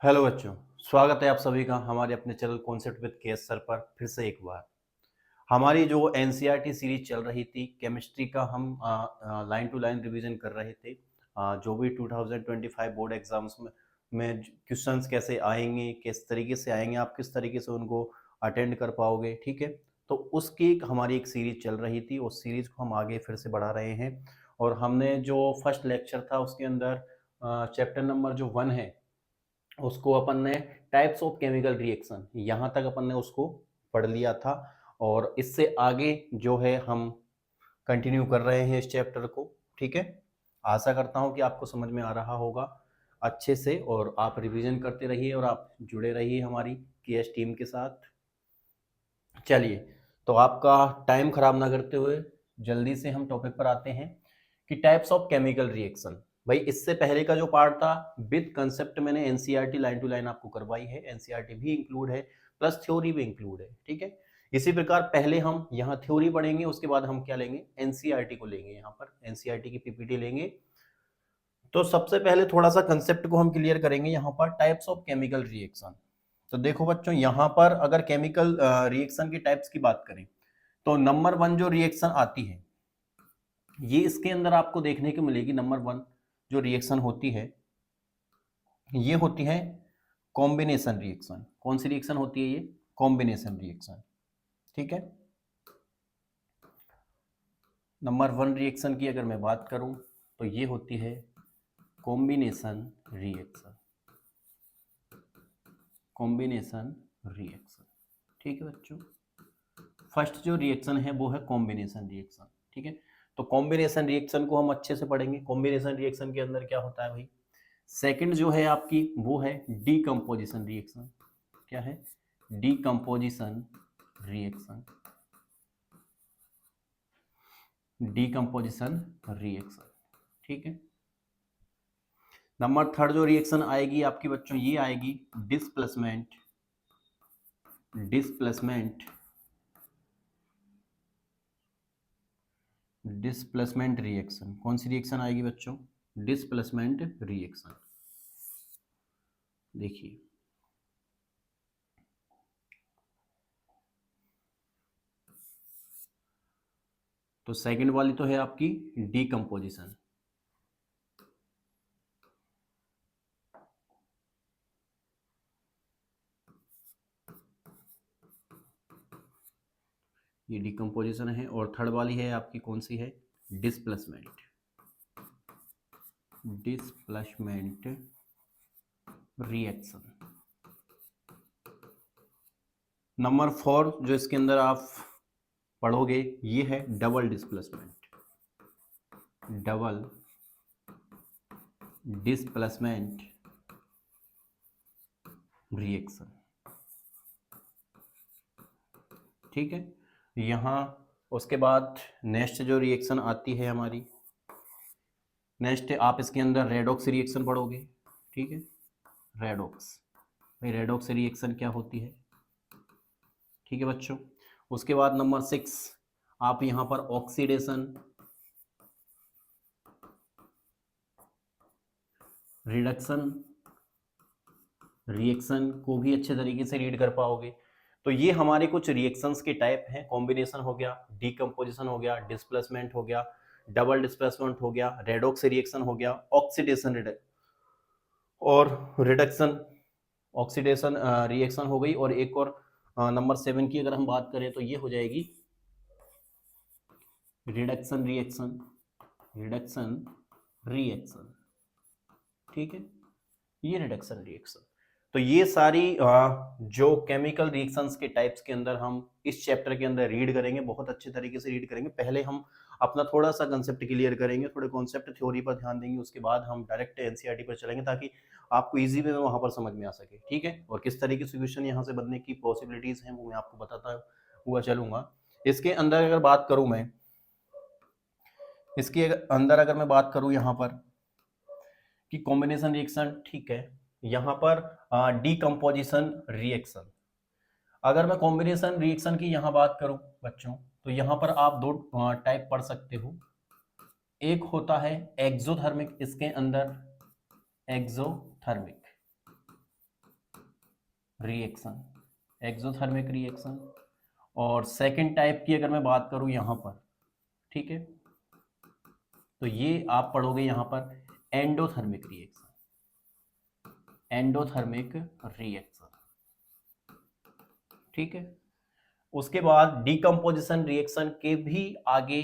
Hello बच्चों, स्वागत है आप सभी का हमारे अपने चैनल कॉन्सेप्ट विद के सर पर फिर से एक बार। हमारी जो एनसीईआरटी सीरीज चल रही थी केमिस्ट्री का, हम लाइन टू लाइन रिवीजन कर रहे थे। जो भी 2025 बोर्ड एग्जाम्स में क्वेश्चंस कैसे आएंगे, किस तरीके से आएंगे, आप किस तरीके से उनको अटेंड कर पाओगे, ठीक है। तो उसकी हमारी एक सीरीज चल रही थी, उस सीरीज को हम आगे फिर से बढ़ा रहे हैं। और हमने जो फर्स्ट लेक्चर था उसके अंदर चैप्टर नंबर जो 1 है उसको अपन ने टाइप्स ऑफ केमिकल रिएक्शन यहाँ तक अपन ने उसको पढ़ लिया था। और इससे आगे जो है हम कंटिन्यू कर रहे हैं इस चैप्टर को, ठीक है। आशा करता हूँ कि आपको समझ में आ रहा होगा अच्छे से, और आप रिवीजन करते रहिए और आप जुड़े रहिए हमारी केएस टीम के साथ। चलिए, तो आपका टाइम खराब ना करते हुए जल्दी से हम टॉपिक पर आते हैं कि टाइप्स ऑफ केमिकल रिएक्शन। भाई इससे पहले का जो पार्ट था विद कंसेप्ट मैंने एनसीईआरटी लाइन टू लाइन आपको करवाई है, एनसीईआरटी भी इंक्लूड है प्लस थ्योरी भी इंक्लूड है, ठीक है। इसी प्रकार पहले हम यहाँ थ्योरी पढ़ेंगे, उसके बाद हम क्या लेंगे, एनसीईआरटी को लेंगे, यहाँ पर एनसीईआरटी की पीपीटी लेंगे। तो सबसे पहले थोड़ा सा कंसेप्ट को हम क्लियर करेंगे यहाँ पर, टाइप्स ऑफ केमिकल रिएक्शन। तो देखो बच्चों, यहाँ पर अगर केमिकल रिएक्शन की टाइप्स की बात करें तो नंबर 1 जो रिएक्शन आती है ये इसके अंदर आपको देखने को मिलेगी। नंबर 1 जो रिएक्शन होती है ये होती है कॉम्बिनेशन रिएक्शन। कौन सी रिएक्शन होती है ये? कॉम्बिनेशन रिएक्शन, ठीक है। नंबर 1 रिएक्शन की अगर मैं बात करूं तो ये होती है कॉम्बिनेशन रिएक्शन। कॉम्बिनेशन रिएक्शन, ठीक है बच्चों। फर्स्ट जो रिएक्शन है वो है कॉम्बिनेशन रिएक्शन, ठीक है। तो कॉम्बिनेशन रिएक्शन को हम अच्छे से पढ़ेंगे। कॉम्बिनेशन रिएक्शन के अंदर क्या होता है भाई? सेकंड जो है आपकी वो है डीकंपोजिशन रिएक्शन। क्या है? Decomposition reaction. डीकंपोजिशन रिएक्शन, ठीक है। नंबर 3 जो रिएक्शन आएगी आपकी बच्चों ये आएगी डिस्प्लेसमेंट। Displacement displacement reaction. कौन सी रिएक्शन आएगी बच्चों? Displacement reaction. देखिए, तो सेकंड वाली तो है आपकी डीकंपोजिशन। ये डिकम्पोजिशन है। और थर्ड वाली है आपकी कौन सी है? डिस्प्लेसमेंट। Displacement reaction. नंबर 4 जो इसके अंदर आप पढ़ोगे ये है double displacement. Double displacement reaction, ठीक है। यहाँ उसके बाद नेक्स्ट जो रिएक्शन आती है हमारी, नेक्स्ट आप इसके अंदर रेडॉक्स रिएक्शन पढ़ोगे, ठीक है। रेडॉक्स, भाई रेडॉक्स रिएक्शन क्या होती है, ठीक है बच्चों। उसके बाद नंबर 6 आप यहाँ पर ऑक्सीडेशन रिडक्शन रिएक्शन को भी अच्छे तरीके से रीड कर पाओगे। तो ये हमारे कुछ रिएक्शंस के टाइप हैं। कॉम्बिनेशन हो गया, डीकंपोजिशन हो गया, डिस्प्लेसमेंट हो गया, डबल डिस्प्लेसमेंट हो गया, रेडॉक्स रिएक्शन हो गया, ऑक्सीडेशन और रिडक्शन ऑक्सीडेशन रिएक्शन हो गई। और एक और नंबर 7 की अगर हम बात करें तो ये हो जाएगी रिडक्शन रिएक्शन। रिडक्शन रिएक्शन, ठीक है। ये रिडक्शन रिएक्शन। तो ये सारी जो केमिकल रिएक्शंस के टाइप्स के अंदर हम इस चैप्टर के अंदर रीड करेंगे, बहुत अच्छे तरीके से रीड करेंगे। पहले हम अपना थोड़ा सा कंसेप्ट क्लियर करेंगे, थोड़े कॉन्सेप्ट थ्योरी पर ध्यान देंगे, उसके बाद हम डायरेक्ट एनसीईआरटी पर चलेंगे ताकि आपको इजी वे में वहां पर समझ में आ सके, ठीक है। और किस तरीके से क्वेश्चन यहाँ से बनने की पॉसिबिलिटीज हैं वो मैं आपको बताता हुआ चलूंगा। इसके अंदर अगर बात करूं मैं, इसके अंदर अगर मैं बात करूं यहाँ पर कि कॉम्बिनेशन रिएक्शन, ठीक है। यहाँ पर डीकंपोजिशन रिएक्शन, अगर मैं कॉम्बिनेशन रिएक्शन की यहाँ बात करूं बच्चों तो यहाँ पर आप दो टाइप पढ़ सकते हो। एक होता है एक्सोथर्मिक, इसके अंदर एक्सोथर्मिक, रिएक्शन, एक्सोथर्मिक रिएक्शन। और सेकंड टाइप की अगर मैं बात करूं यहाँ पर, ठीक है, तो ये आप पढ़ोगे यहाँ पर एंडोथर्मिक रिएक्शन, एंडोथर्मिक रिएक्शन, ठीक है। उसके बाद डीकम्पोजिशन रिएक्शन के भी आगे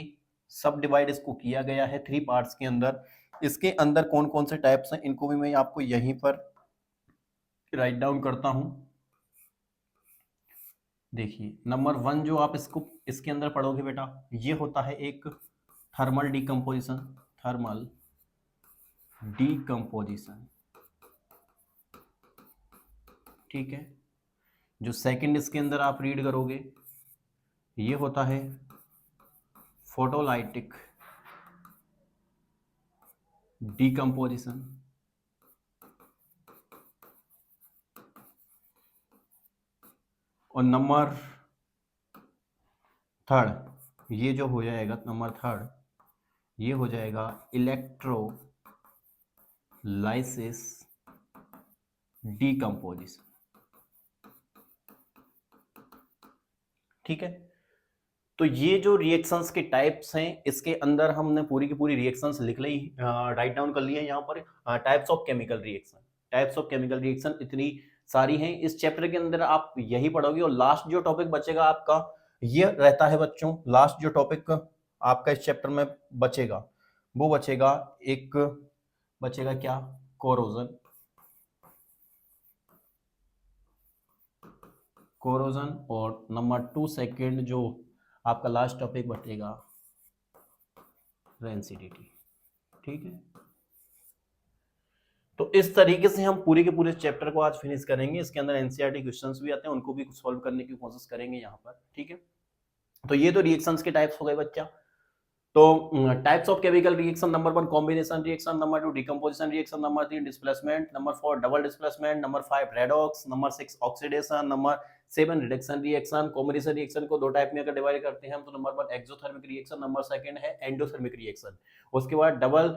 सब डिवाइड इसको किया गया है 3 पार्ट्स के अंदर। इसके अंदर कौन कौन से टाइप्स हैं इनको भी मैं आपको यहीं पर राइट डाउन करता हूं। देखिए नंबर 1 जो आप इसको इसके अंदर पढ़ोगे बेटा, ये होता है एक थर्मल डीकम्पोजिशन, थर्मल डीकम्पोजिशन, ठीक है। जो सेकंड इसके अंदर आप रीड करोगे ये होता है फोटोलाइटिक डीकम्पोजिशन, और नंबर थर्ड ये जो हो जाएगा, नंबर थर्ड ये हो जाएगा इलेक्ट्रोलाइसिस डीकम्पोजिशन, ठीक है। तो ये जो रिएक्शंस के टाइप्स हैं इसके अंदर हमने पूरी की पूरी रिएक्शंस लिख ली, राइट डाउन कर लिए यहाँ पर। Types of chemical reaction, types of chemical reaction इतनी सारी हैं इस चैप्टर के अंदर, आप यही पढ़ोगे। और लास्ट जो टॉपिक बचेगा आपका ये रहता है बच्चों, लास्ट जो टॉपिक आपका इस चैप्टर में बचेगा वो बचेगा एक, बचेगा क्या, कोरोजन, कोरोजन। और नंबर 2 सेकंड जो आपका लास्ट टॉपिक बचेगा रेंसिडिटी, ठीक है। तो इस तरीके से हम पूरे के पूरे चैप्टर को आज फिनिश करेंगे। इसके अंदर एनसीईआरटी क्वेश्चंस भी आते हैं, उनको भी सॉल्व करने की कोशिश करेंगे यहाँ पर, ठीक है। तो ये तो रिएक्शंस के टाइप्स हो गए बच्चा। तो types of chemical reaction, number 1 combination reaction, number 2 decomposition reaction, number 3 displacement, number 4 double displacement, number 5 redox, number 6 oxidation, number 7 reduction reaction. Combination reaction को दो टाइप में अगर डिवाइड करते हैं हम, तो नंबर 1 एक्सोथर्मिक रिएक्शन, नंबर 2 है एंडोथर्मिक रिएक्शन। उसके बाद डबल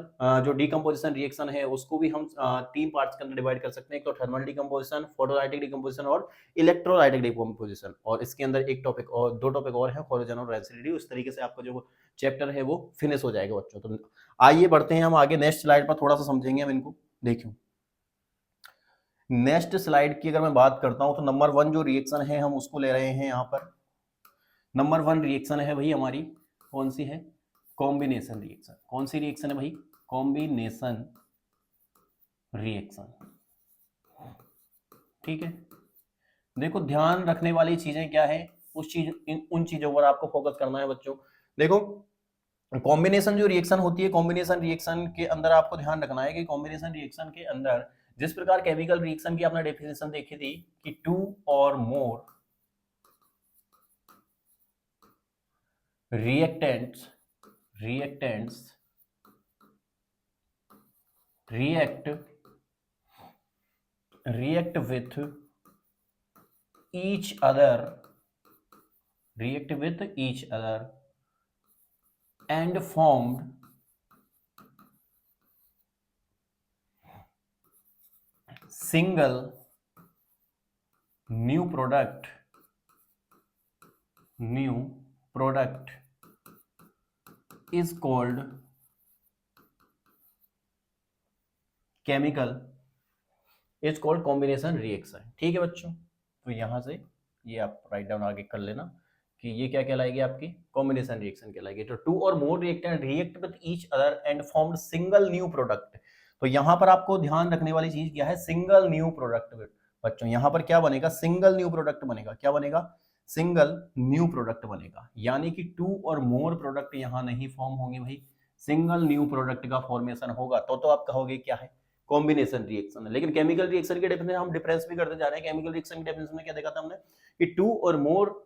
जो डिकम्पोजिशन रिएक्शन है उसको भी हम 3 पार्ट्स के अंदर डिवाइड कर सकते हैं, एक तो थर्मल डिकम्पोजिशन, फोटोलाइटिक डिकम्पोजिशन और इलेक्ट्रोलाइटिक डिकम्पोजिशन। और इसके अंदर एक टॉपिक और दो टॉपिक और है, कोरोजन और रेसिडिटी। उस तरीके से आपका जो चैप्टर है वो फिनिश हो जाएगा बच्चों। तो आइए बढ़ते हैं हम आगे, नेक्स्ट स्लाइड पर थोड़ा सा समझेंगे हम इनको। देखियो नेक्स्ट स्लाइड की अगर मैं बात करता हूं तो नंबर 1 जो रिएक्शन है हम उसको ले रहे हैं यहाँ पर। नंबर 1 रिएक्शन है भाई हमारी, कौन सी है, कॉम्बिनेशन रिएक्शन। कौन सी रिएक्शन है भाई, कॉम्बिनेशन रिएक्शन, ठीक है। देखो ध्यान रखने वाली चीजें क्या है, उन चीजों पर आपको फोकस करना है बच्चों। देखो कॉम्बिनेशन जो रिएक्शन होती है, कॉम्बिनेशन रिएक्शन के अंदर आपको ध्यान रखना है कि कॉम्बिनेशन रिएक्शन के अंदर जिस प्रकार केमिकल रिएक्शन की आपने डेफिनेशन देखी थी कि 2 और more reactants react with each other and formed single new product is called combination reaction, ठीक है बच्चों। तो यहां से ये आप राइट डाउन आगे कर लेना कि ये क्या कहलाएगी, आपकी कॉम्बिनेशन रिएक्शन कहलाएगी। तो 2 और more reactant react with each other and formed single new product. तो यहां पर आपको ध्यान रखने वाली चीज क्या है, सिंगल न्यू प्रोडक्ट। बच्चों यहां पर क्या बनेगा, सिंगल न्यू प्रोडक्ट बनेगा। क्या बनेगा, सिंगल न्यू प्रोडक्ट बनेगा। यानी कि 2 और मोर प्रोडक्ट यहां नहीं फॉर्म होंगे भाई, सिंगल न्यू प्रोडक्ट का फॉर्मेशन होगा। तो आप कहोगे क्या है, कॉम्बिनेशन रिएक्शन है। लेकिन केमिकल रिएक्शन के डेफिनेशन हम डिफरेंस भी करते जा रहे हैं। केमिकल रिएक्शन के डेफिनेशन में क्या देखा था हमने कि 2 और मोर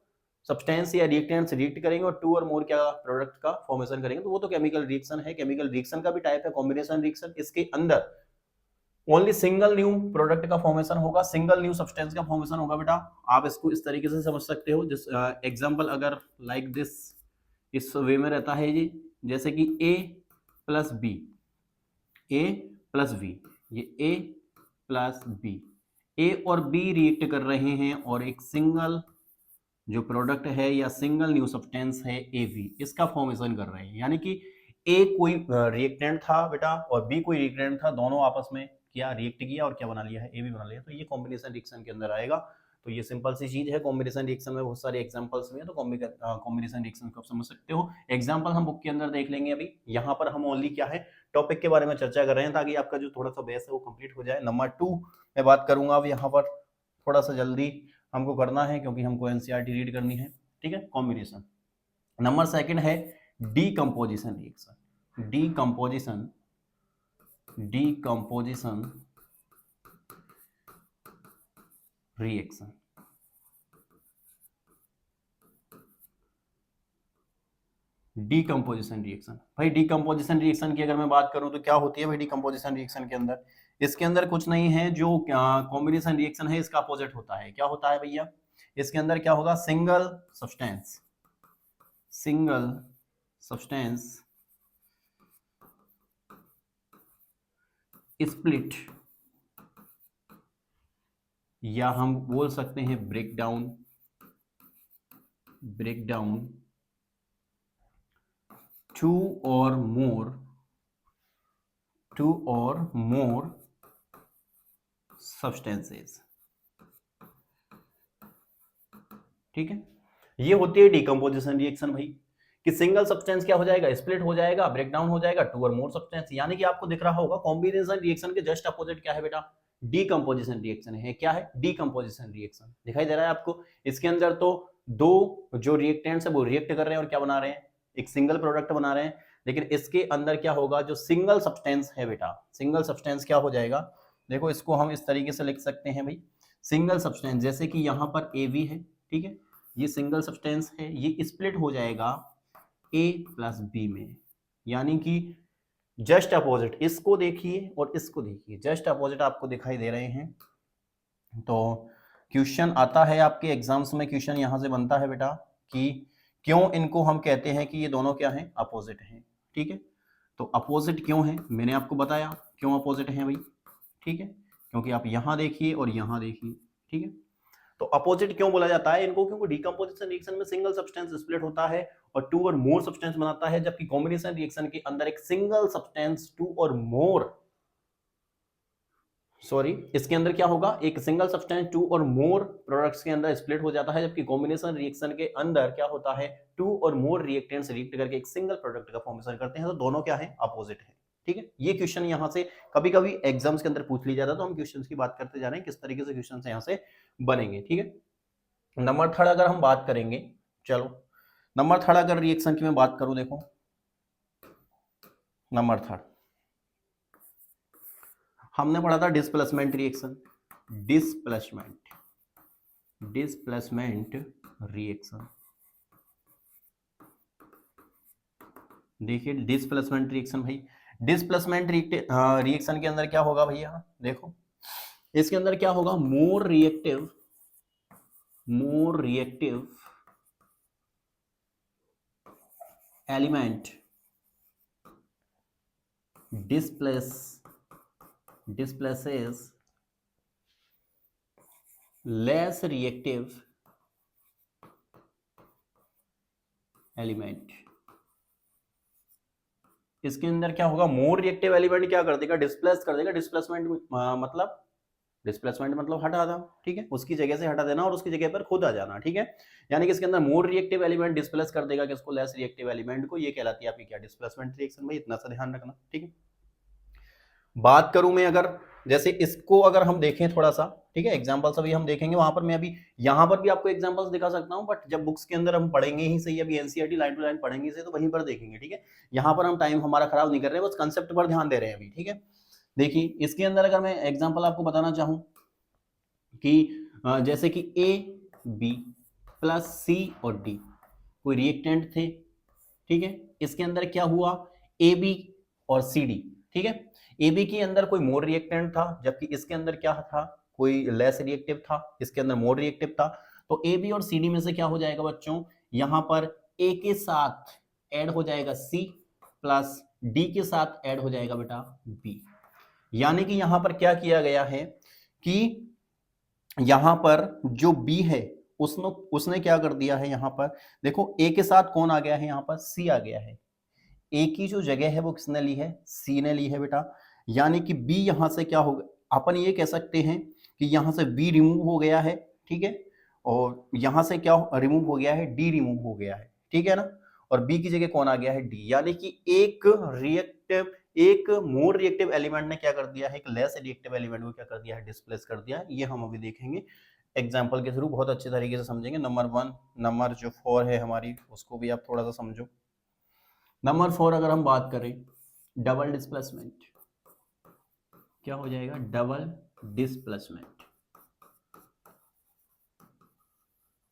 सब्सटेंस या रिएक्टेंट्स रिएक्ट करेंगे और 2 और मोर क्या प्रोडक्ट का फॉर्मेशन करेंगे, तो वो तो केमिकल रिएक्शन है। केमिकल रिएक्शन का भी टाइप है कॉम्बिनेशन रिएक्शन। इसके अंदर ओनली सिंगल न्यू प्रोडक्ट का फॉर्मेशन होगा, सिंगल न्यू सब्सटेंस का फॉर्मेशन होगा। बेटा आप इसको इस तरीके से समझ सकते हो, जिस एग्जांपल अगर लाइक दिस, इस वे में रहता है जी, जैसे कि a प्लस बी, ये a प्लस b, ए और बी रिएक्ट कर रहे हैं और एक सिंगल जो प्रोडक्ट है या सिंगल न्यू सब्सटेंस है ए बी, इसका फॉर्मेशन कर रहे हैं। यानी कि ए कोई रिएक्टेंट था बेटा और बी कोई रिएक्टेंट था, दोनों आपस में क्या रिएक्ट किया और क्या बना लिया है, ए बी बना लिया। तो ये कॉम्बिनेशन रिएक्शन के अंदर आएगा। तो ये सिंपल सी चीज है। कॉम्बिनेशन रिएक्शन में बहुत सारे एग्जांपल्स भी हैं, तो कॉम्बिनेशन रिएक्शन को आप समझ सकते हो। एग्जांपल हम बुक के अंदर देख लेंगे। अभी यहाँ पर हम ओनली क्या है, टॉपिक के बारे में चर्चा कर रहे हैं ताकि आपका जो थोड़ा सा बेस है वो कंप्लीट हो जाए। नंबर 2 मैं बात करूंगा अब यहाँ पर, थोड़ा सा जल्दी हमको करना है क्योंकि हमको एनसीईआरटी रीड करनी है। ठीक है, कॉम्बिनेशन। नंबर 2 है decomposition reaction. Decomposition decomposition reaction. Decomposition reaction भाई, डीकंपोजिशन रिएक्शन की अगर मैं बात करूं तो क्या होती है भाई डीकंपोजिशन रिएक्शन के अंदर? इसके अंदर कुछ नहीं है, जो कॉम्बिनेशन रिएक्शन है इसका अपोजिट होता है। क्या होता है भैया? इसके अंदर क्या होगा, सिंगल सब्सटेंस स्प्लिट, या हम बोल सकते हैं ब्रेकडाउन टू और मोर सब्सटेंसेस। ठीक है, ये होती है डीकंपोजिशन रिएक्शन भाई, कि सिंगल सब्सटेंस क्या हो जाएगा, स्प्लिट हो जाएगा, ब्रेकडाउन हो जाएगा, टू और मोर सब्सटेंस। यानी कि आपको दिख रहा होगा कॉम्बिनेशन रिएक्शन के जस्ट अपोजिट क्या है बेटा, डीकंपोजिशन रिएक्शन है। क्या है? Decomposition reaction. दिखाई दे रहा है आपको? इसके अंदर तो दो जो रिएक्टेंट्स है वो रिएक्ट कर रहे हैं और क्या बना रहे हैं, एक सिंगल प्रोडक्ट बना रहे हैं। लेकिन इसके अंदर क्या होगा, जो सिंगल सब्सटेंस है बेटा, सिंगल सब्सटेंस क्या हो जाएगा, देखो इसको हम इस तरीके से लिख सकते हैं भाई, सिंगल सब्सटेंस जैसे कि यहां पर ए बी है। ठीक है, ये सिंगल सब्सटेंस है, ये स्प्लिट हो जाएगा ए प्लस बी में। यानी कि जस्ट अपोजिट, इसको देखिए और इसको देखिए, जस्ट अपोजिट आपको दिखाई दे रहे हैं। तो क्वेश्चन आता है आपके एग्जाम्स में, क्वेश्चन यहां से बनता है बेटा कि क्यों इनको हम कहते हैं कि ये दोनों क्या हैं, अपोजिट हैं। ठीक है, तो अपोजिट क्यों है, मैंने आपको बताया क्यों अपोजिट है भाई। ठीक है, क्योंकि आप यहां देखिए और यहां देखिए। ठीक है, तो अपोजिट क्यों बोला जाता है इनको, क्योंकि डीकंपोजिशन रिएक्शन में सिंगल सब्सटेंस स्प्लिट होता है और टू और मोर सब्सटेंस बनाता है, जबकि कॉम्बिनेशन रिएक्शन के अंदर एक सिंगल सब्सटेंस टू और मोर, सॉरी, इसके अंदर क्या होगा, एक सिंगल सब्सटेंस टू और मोर प्रोडक्ट्स के अंदर स्प्लिट हो जाता है, जबकि कॉम्बिनेशन रिएक्शन के अंदर क्या होता है, टू और मोर रिएक्टेंट्स रिएक्ट करके एक सिंगल प्रोडक्ट का फॉर्मेशन करते हैं। तो दोनों क्या है, अपोजिट है। ठीक है, ये क्वेश्चन यहां से कभी कभी एग्जाम्स के अंदर पूछ लिया जाता है, तो हम क्वेश्चंस की बात करते जा रहे हैं किस तरीके से क्वेश्चन यहां से बनेंगे। ठीक है, नंबर 3 अगर हम बात करेंगे, चलो नंबर 3 अगर रिएक्शन की मैं बात करूं, देखो नंबर 3 हमने पढ़ा था डिस्प्लेसमेंट रिएक्शन। डिस्प्लेसमेंट रिएक्शन, देखिए डिस्प्लेसमेंट रिएक्शन भाई, डिस्प्लेसमेंट रिएक्शन के अंदर क्या होगा भैया, देखो इसके अंदर क्या होगा, more reactive element displaces less reactive element. इसके अंदर क्या होगा, मोर रिएक्टिव एलिमेंट क्या कर देगा, डिस्प्लेस कर देगा। डिस्प्लेसमेंट मतलब हटा देना। ठीक है, उसकी जगह से हटा देना और उसकी जगह पर खुद आ जाना। ठीक है, यानी कि इसके अंदर मोर रिएक्टिव एलिमेंट डिस्प्लेस कर देगा किसको, लेस रिएक्टिव एलिमेंट को। ये कहलाती है आपकी क्या, डिस्प्लेसमेंट रिएक्शन भाई, इतना सा ध्यान रखना। ठीक है, बात करूं मैं अगर, जैसे इसको अगर हम देखें थोड़ा सा, ठीक है, एग्जांपल्स अभी हम देखेंगे, वहां पर मैं अभी यहां पर भी आपको एग्जांपल्स दिखा सकता हूं, बट जब बुक्स के अंदर हम पढ़ेंगे ही सही, अभी एनसीईआरटी लाइन टू लाइन पढ़ेंगे से, तो वहीं पर देखेंगे। ठीक है, यहां पर हम टाइम हमारा खराब नहीं कर रहे हैं, बस कंसेप्ट पर ध्यान दे रहे हैं अभी। ठीक है, देखिए इसके अंदर अगर मैं एग्जाम्पल आपको बताना चाहूं कि जैसे कि ए बी प्लस सी और डी कोई रिएक्टेंट थे। ठीक है, इसके अंदर क्या हुआ, ए बी और सी डी। ठीक है, ए बी के अंदर कोई मोर रिएक्टेंट था, जबकि इसके अंदर क्या था, कोई लेस रिएक्टिव था, इसके अंदर मोर रिएक्टिव था। तो ए बी और सी डी में से क्या हो जाएगा बच्चों, यहां पर ए के साथ ऐड हो जाएगा सी प्लस डी के साथ ऐड हो जाएगा बेटा बी। यानी कि यहां पर क्या किया गया है कि यहां पर जो बी है उसने उसने क्या कर दिया है, यहां पर देखो ए के साथ कौन आ गया है, यहां पर सी आ गया है। ए की जो जगह है वो किसने ली है, सी ने ली है बेटा। यानी कि बी यहां से क्या होगा, अपन ये कह सकते हैं कि यहां से बी रिमूव हो गया है, ठीक है। और यहां से क्या रिमूव हो गया है, डी रिमूव हो गया है, ठीक है ना। और बी की जगह कौन आ गया है, डी। यानी कि एक मोर रिएक्टिव एलिमेंट ने क्या कर दिया है, एक लेस रिएक्टिव एलिमेंट को क्या कर दिया है, डिस्प्लेस कर दिया है। ये हम अभी देखेंगे एग्जाम्पल के थ्रू, बहुत अच्छे तरीके से समझेंगे। नंबर 1, नंबर जो 4 है हमारी, उसको भी आप थोड़ा सा समझो। नंबर 4 अगर हम बात करें, डबल डिस्प्लेसमेंट, क्या हो जाएगा, डबल डिस्प्लेसमेंट,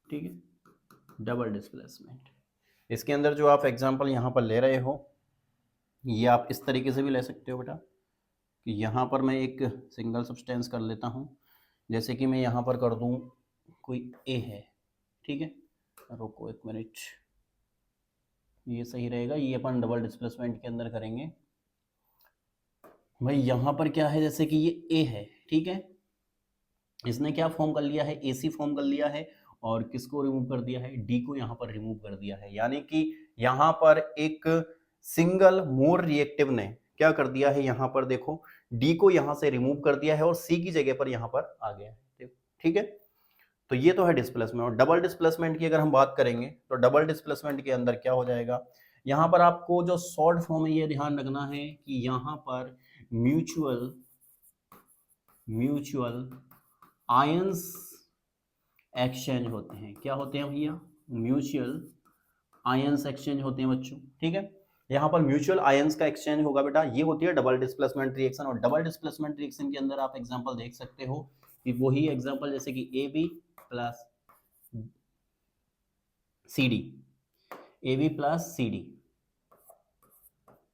ठीक है, डबल डिस्प्लेसमेंट। इसके अंदर जो आप एग्जांपल यहां पर ले रहे हो, ये आप इस तरीके से भी ले सकते हो बेटा कि यहां पर मैं एक सिंगल सब्सटेंस कर लेता हूं। जैसे कि मैं यहां पर कर दूं कोई ए है, ठीक है, रुको एक मिनट, ये सही रहेगा। ये अपन डबल डिस्प्लेसमेंट के अंदर करेंगे। भाई यहाँ पर क्या है, जैसे कि ये ए है, ठीक है, इसने क्या फॉर्म कर लिया है, एसी फॉर्म कर लिया है। और किसको रिमूव कर दिया है, डी को यहाँ पर रिमूव कर दिया है। यानी कि यहाँ पर एक सिंगल मोर रिएक्टिव ने क्या कर दिया है, यहाँ पर देखो डी को यहाँ से रिमूव कर दिया है और सी की जगह पर यहाँ पर आ गया है, ठीक है। तो ये तो है डिस्प्लेसमेंट। और डबल डिस्प्लेसमेंट की अगर हम बात करेंगे तो डबल डिस्प्लेसमेंट के अंदर क्या हो जाएगा, यहाँ पर आपको जो शॉर्ट फॉर्म है ये ध्यान रखना है कि यहाँ पर म्यूचुअल म्यूचुअल आयंस एक्सचेंज होते हैं। क्या होते हैं भैया, म्यूचुअल आयंस एक्सचेंज होते हैं बच्चों, ठीक है। यहाँ पर म्यूचुअल आयंस का एक्सचेंज होगा बेटा, ये होती है डबल डिस्प्लेसमेंट रिएक्शन। और डबल डिस्प्लेसमेंट रिएक्शन के अंदर आप एग्जांपल देख सकते हो कि वही एग्जांपल जैसे कि A B plus C D, A B plus C D,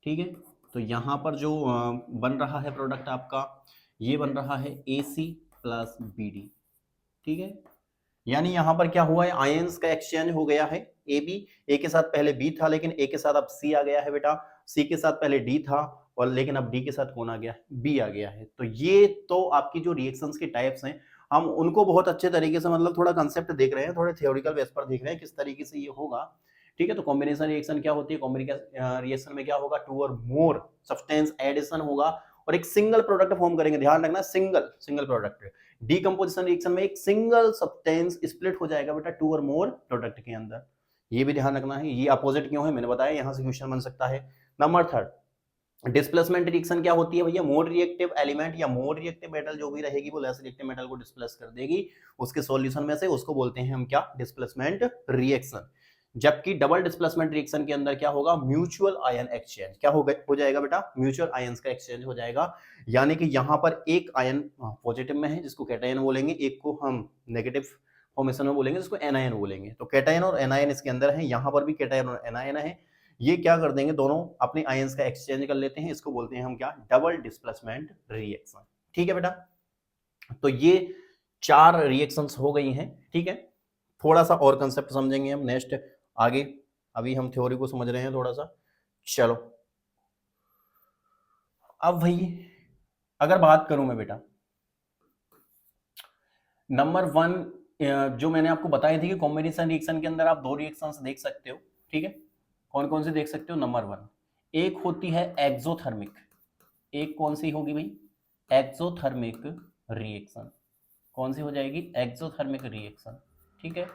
ठीक है। तो यहाँ पर जो बन रहा है प्रोडक्ट आपका, ये बन रहा है ए सी प्लस बी डी, ठीक है। यानी यहां पर क्या हुआ है, आयंस का एक्सचेंज हो गया है। ए बी, ए के साथ पहले बी था लेकिन ए के साथ अब सी आ गया है बेटा। सी के साथ पहले डी था और लेकिन अब डी के साथ कौन आ गया, बी आ गया है। तो ये तो आपकी जो रिएक्शंस के टाइप्स हैं, हम उनको बहुत अच्छे तरीके से मतलब थोड़ा कंसेप्ट देख रहे हैं, थोड़े थ्योरेटिकल बेस पर देख रहे हैं किस तरीके से ये होगा, ठीक है। तो कॉम्बिनेशन रिएक्शन क्या होती है, कॉम्बिनेशन रिएक्शन में क्या होगा, 2 और मोर सब्सटेंस एडिशन होगा और एक सिंगल प्रोडक्ट फॉर्म करेंगे। ध्यान रखना, single single product. Decomposition reaction में एक सिंगल सब्सटेंस स्प्लिट हो जाएगा बेटा 2 और मोर प्रोडक्ट के अंदर। ये भी ध्यान रखना है। ये अपोजिट क्यों है मैंने बताया, यहां से क्वेश्चन बन सकता है। नंबर 3, डिस्प्लेसमेंट रिएक्शन क्या होती है भैया, मोर रिएक्टिव एलिमेंट या मोर रिएक्टिव मेटल जो भी रहेगी वो लेस रिएक्टिव मेटल को डिस्प्लेस कर देगी उसके सॉल्यूशन में से, उसको बोलते हैं हम क्या, डिस्प्लेसमेंट रिएक्शन। जबकि डबल डिस्प्लेसमेंट रिएक्शन के अंदर क्या होगा, म्यूचुअल आयन एक्सचेंज। क्या हो जाएगा बेटा, म्यूचुअल आयंस का एक्सचेंज हो जाएगा। यानी कि यहां पर एक आयन पॉजिटिव में है जिसको कैटायन बोलेंगे, एक को हम नेगेटिव फॉर्मेशन में बोलेंगे जिसको एनायन बोलेंगे। तो कैटायन और एनायन इसके अंदर है, यहां पर भी कैटायन और एनायन है। ये क्या कर देंगे, दोनों अपने आयंस का एक्सचेंज कर लेते हैं। इसको बोलते हैं हम क्या, डबल डिस्प्लेसमेंट रिएक्शन, ठीक है बेटा। तो ये 4 रिएक्शंस हो गई हैं, ठीक है। थोड़ा सा और कंसेप्ट समझेंगे हम नेक्स्ट आगे, अभी हम थ्योरी को समझ रहे हैं थोड़ा सा। चलो अब भाई अगर बात करूं मैं बेटा, नंबर 1 जो मैंने आपको बताई थी कि कॉम्बिनेशन रिएक्शन के अंदर आप 2 रिएक्शंस देख सकते हो, ठीक है। कौन कौन से देख सकते हो, नंबर 1 एक होती है एक्सोथर्मिक, एक कौन सी होगी भाई, एक्सोथर्मिक रिएक्शन। कौन सी हो जाएगी, एक्सोथर्मिक रिएक्शन, ठीक है।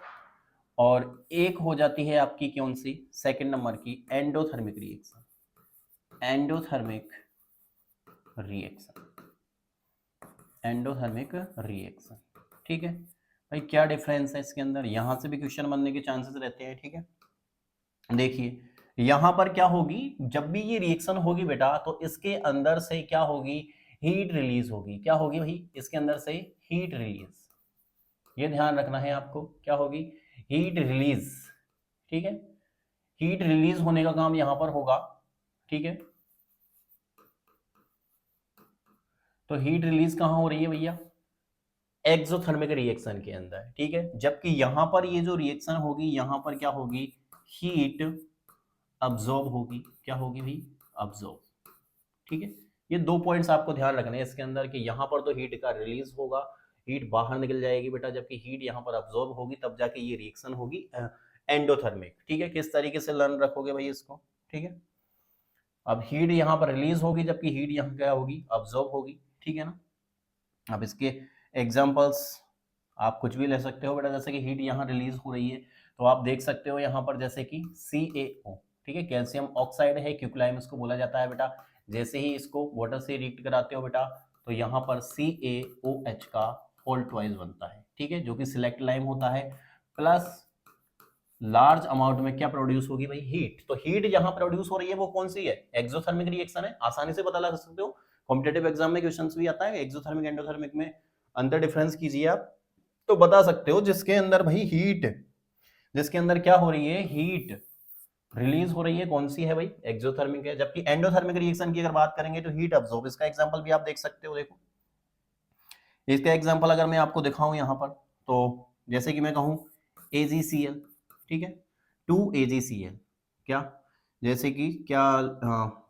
और एक हो जाती है आपकी कौन सी, सेकंड नंबर की endothermic reaction, endothermic reaction, endothermic reaction, ठीक है। भाई क्या डिफरेंस है इसके अंदर, यहां से भी क्वेश्चन बनने के चांसेस रहते हैं, ठीक है। देखिए यहां पर क्या होगी, जब भी ये रिएक्शन होगी बेटा तो इसके अंदर से क्या होगी, हीट रिलीज होगी। क्या होगी भाई, इसके अंदर से हीट रिलीज, ये ध्यान रखना है आपको, क्या होगी, हीट रिलीज, ठीक है। हीट रिलीज होने का काम यहां पर होगा, ठीक है। तो हीट रिलीज कहां हो रही है भैया, एक्सोथर्मिक रिएक्शन के अंदर, ठीक है। जबकि यहां पर ये जो रिएक्शन होगी यहां पर क्या होगी, हीट अब्जॉर्ब होगी। क्या होगी भाई, अब्जॉर्ब, ठीक है। ये 2 पॉइंट्स आपको ध्यान रखने हैं इसके अंदर कि यहां पर तो हीट का रिलीज होगा, हीट बाहर निकल जाएगी बेटा, जबकि हीट यहाँ पर अब्जॉर्ब होगी, तब जाके ये रिएक्शन होगी एंडोथर्मिक। ठीक है, किस तरीके से लर्न रखोगे भाई इसको। ठीक है, अब हीट यहाँ पर रिलीज होगी, जबकि हीट यहाँ क्या होगी, अब्जॉर्ब होगी। ठीक है ना। अब इसके एग्जांपल्स आप कुछ भी ले सकते हो बेटा, जैसे कि हीट यहाँ रिलीज हो रही है तो आप देख सकते हो यहाँ पर जैसे कि CaO, ठीक है, कैल्शियम ऑक्साइड है, क्विकलाइम इसको बोला जाता है बेटा। जैसे ही इसको वाटर से रिएक्ट कराते हो बेटा तो यहाँ पर CaOH का होल ट्वाइस बनता है। ठीक है, जो कि सिलेक्ट लाइम होता है, प्लस लार्ज अमाउंट में क्या प्रोड्यूस होगी भाई, हीट। तो हीट जहां प्रोड्यूस हो रही है वो कौन सी है, एक्सोथर्मिक रिएक्शन है। आसानी से पता लगा सकते हो, कॉम्पिटेटिव एग्जाम में क्वेश्चंस भी आता है एक्सोथर्मिक एंडोथर्मिक में अंदर डिफरेंस कीजिए आप तो बता सकते हो। जिसके अंदर भाई हीट, जिसके अंदर क्या हो रही है, हीट रिलीज हो रही है, कौन सी है भाई, एक्सोथर्मिक है। जबकि एंडोथर्मिक रिएक्शन की अगर बात करेंगे तो हीट अब्सॉर्ब, इसका एग्जांपल भी आप देख सकते हो। देखो इसका एग्जांपल अगर मैं आपको दिखाऊं यहाँ पर, तो जैसे कि मैं कहूं AgCl, ठीक है, 2AgCl, क्या, जैसे कि क्या,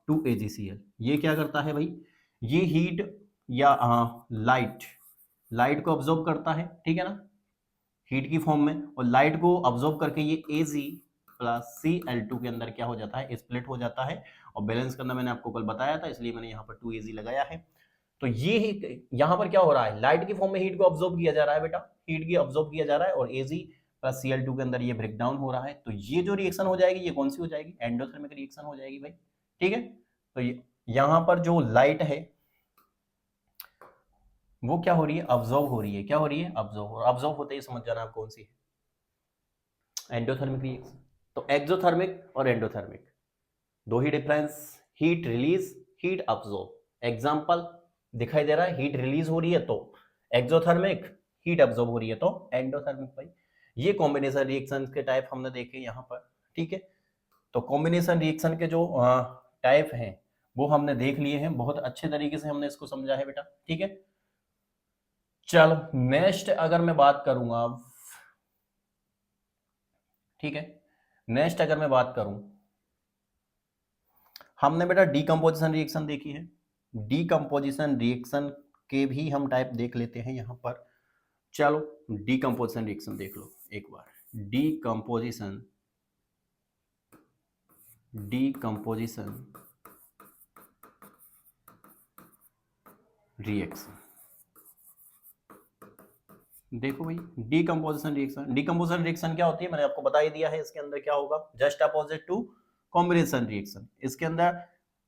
2AgCl ये क्या करता है भाई, ये हीट या लाइट को अब्जॉर्ब करता है। ठीक है ना, हीट की फॉर्म में, और लाइट को अब्जॉर्ब करके ये Ag प्लस Cl2 के अंदर क्या हो जाता है, स्प्लिट हो जाता है। और बैलेंस करना मैंने आपको कल बताया था, इसलिए मैंने यहाँ पर 2Ag लगाया है। तो ये यहाँ पर क्या हो रहा है, लाइट की फॉर्म में हीट को अब्जॉर्ब किया जा रहा है बेटा, हीट की अब्जॉर्ब किया जा रहा है, और Ag प्लस Cl2 के अंदर ये ब्रेक डाउन हो रहा है। तो ये जो रिएक्शन हो जाएगी, ये कौन सी हो जाएगी, एंडोथर्मिक रिएक्शन हो जाएगी भाई। ठीक है, तो यहाँ पर जो लाइट है वो क्या हो रही है, अब्जॉर्ब हो रही है। क्या हो रही है, अब्जॉर्ब। और अब्जॉर्ब होते ही समझ जाना आप कौन सी है, एंडोथर्मिक रिएक्शन। तो एक्सोथर्मिक और एंडोथर्मिक दो ही difference, heat release, heat absorb. Example दिखाई दे रहा है, हीट रिलीज हो रही है तो एक्सोथर्मिक, हीट अब्जॉर्ब हो रही है तो एंडोथर्मिक भाई। ये कॉम्बिनेशन रिएक्शन के टाइप हमने देखे यहाँ पर। ठीक है, तो कॉम्बिनेशन रिएक्शन के जो टाइप हैं वो हमने देख लिए हैं, बहुत अच्छे तरीके से हमने इसको समझा है बेटा। ठीक है, चलो नेक्स्ट अगर मैं बात करूंगा, ठीक है, नेक्स्ट अगर मैं बात करूं, हमने बेटा डीकंपोजिशन रिएक्शन देखी है। डीकंपोजिशन रिएक्शन के भी हम टाइप देख लेते हैं यहाँ पर। चलो डीकंपोजिशन रिएक्शन देख लो एक बार। डीकंपोजिशन रिएक्शन देखो भाई, डीकंपोजिशन रिएक्शन क्या होती है, मैंने आपको बता ही दिया है। इसके अंदर क्या होगा, just opposite to combination reaction.